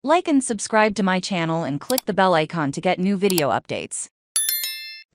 Like and subscribe to my channel and click the bell icon to get new video updates.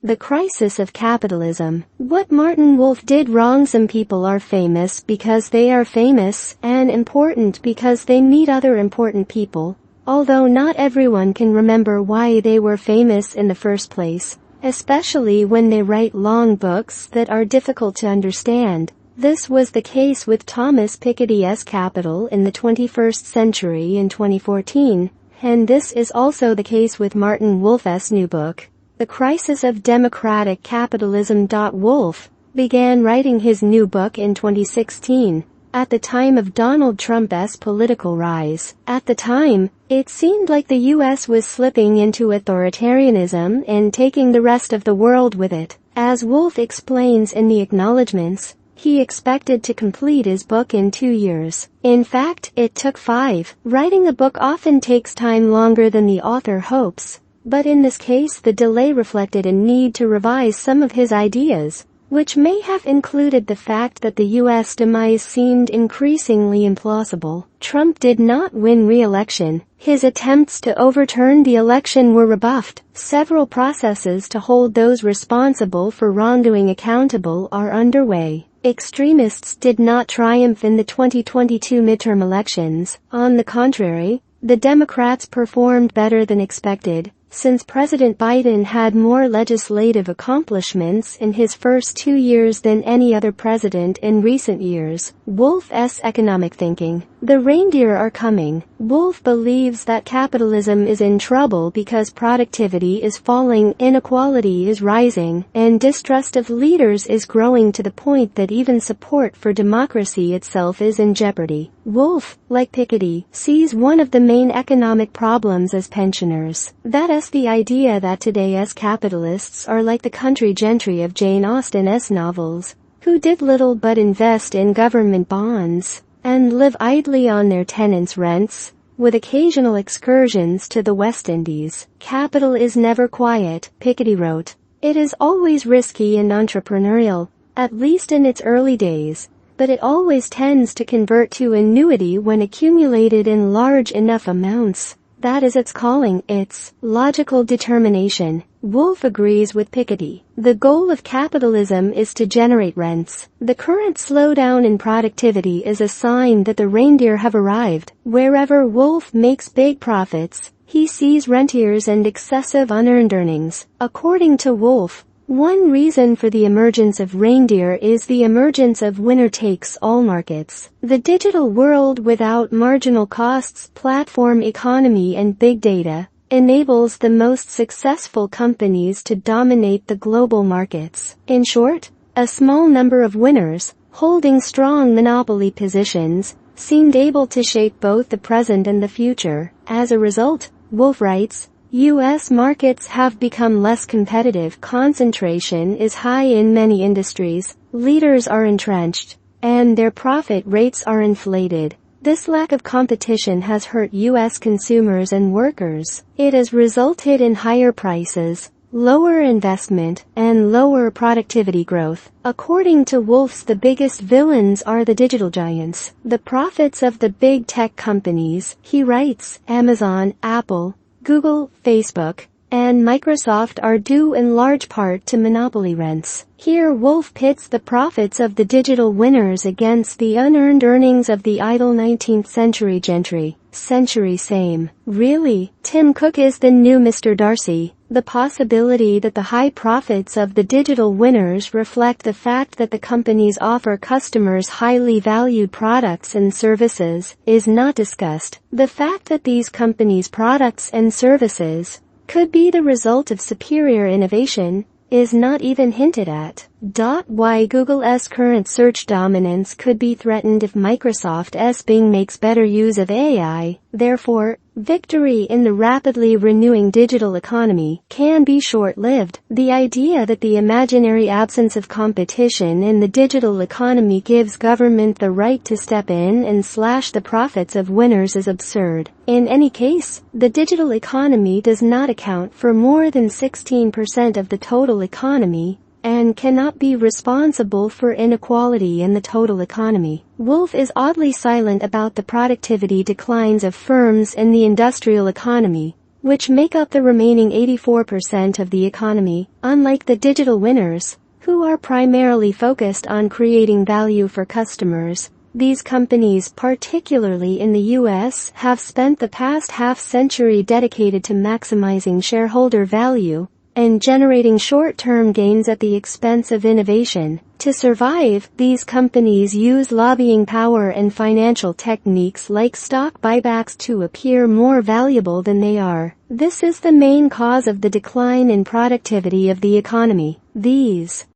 The crisis of capitalism. What Martin Wolf did wrong. Some people are famous because they are famous, and important because they meet other important people, although not everyone can remember why they were famous in the first place, especially when they write long books that are difficult to understand. This was the case with Thomas Piketty's Capital in the 21st Century in 2014, and this is also the case with Martin Wolf's new book, The Crisis of Democratic Capitalism. Wolf began writing his new book in 2016, at the time of Donald Trump's political rise. At the time, it seemed like the US was slipping into authoritarianism and taking the rest of the world with it. As Wolf explains in the acknowledgments, he expected to complete his book in 2 years. In fact, it took 5. Writing a book often takes time longer than the author hopes, but in this case the delay reflected a need to revise some of his ideas, which may have included the fact that the U.S. demise seemed increasingly implausible. Trump did not win re-election. His attempts to overturn the election were rebuffed. Several processes to hold those responsible for wrongdoing accountable are underway. Extremists did not triumph in the 2022 midterm elections. On the contrary, the Democrats performed better than expected, since President Biden had more legislative accomplishments in his first 2 years than any other president in recent years. Wolf's economic thinking. The reindeer are coming. Wolf believes that capitalism is in trouble because productivity is falling, inequality is rising, and distrust of leaders is growing to the point that even support for democracy itself is in jeopardy. Wolf, like Piketty, sees one of the main economic problems as pensioners. That is the idea that today's capitalists are like the country gentry of Jane Austen's novels, who did little but invest in government bonds and live idly on their tenants' rents, with occasional excursions to the West Indies. Capital is never quiet, Piketty wrote. It is always risky and entrepreneurial, at least in its early days, but it always tends to convert to annuity when accumulated in large enough amounts. That is its calling, its logical determination. Wolf agrees with Piketty. The goal of capitalism is to generate rents. The current slowdown in productivity is a sign that the reindeer have arrived. Wherever Wolf makes big profits, he sees rentiers and excessive unearned earnings. According to Wolf, one reason for the emergence of reindeer is the emergence of winner-takes-all markets. The digital world without marginal costs, platform economy and big data enables the most successful companies to dominate the global markets. In short, a small number of winners, holding strong monopoly positions, seemed able to shape both the present and the future. As a result, Wolf writes, U.S. markets have become less competitive, concentration is high in many industries, leaders are entrenched, and their profit rates are inflated. This lack of competition has hurt U.S. consumers and workers. It has resulted in higher prices, lower investment, and lower productivity growth. According to Wolf, the biggest villains are the digital giants. The profits of the big tech companies, he writes, Amazon, Apple, Google, Facebook, and Microsoft are due in large part to monopoly rents. Here Wolf pits the profits of the digital winners against the unearned earnings of the idle 19th century gentry. Same. Really, Tim Cook is the new Mr. Darcy. The possibility that the high profits of the digital winners reflect the fact that the companies offer customers highly valued products and services is not discussed. The fact that these companies' products and services could be the result of superior innovation is not even hinted at. Why Google's current search dominance could be threatened if Microsoft's Bing makes better use of AI. Therefore, victory in the rapidly renewing digital economy can be short-lived. The idea that the imaginary absence of competition in the digital economy gives government the right to step in and slash the profits of winners is absurd. In any case, the digital economy does not account for more than 16% of the total economy, and cannot be responsible for inequality in the total economy. Wolf is oddly silent about the productivity declines of firms in the industrial economy, which make up the remaining 84% of the economy, unlike the digital winners, who are primarily focused on creating value for customers. These companies, particularly in the US, have spent the past half-century dedicated to maximizing shareholder value and generating short-term gains at the expense of innovation. To survive, these companies use lobbying power and financial techniques like stock buybacks to appear more valuable than they are. This is the main cause of the decline in productivity of the economy. These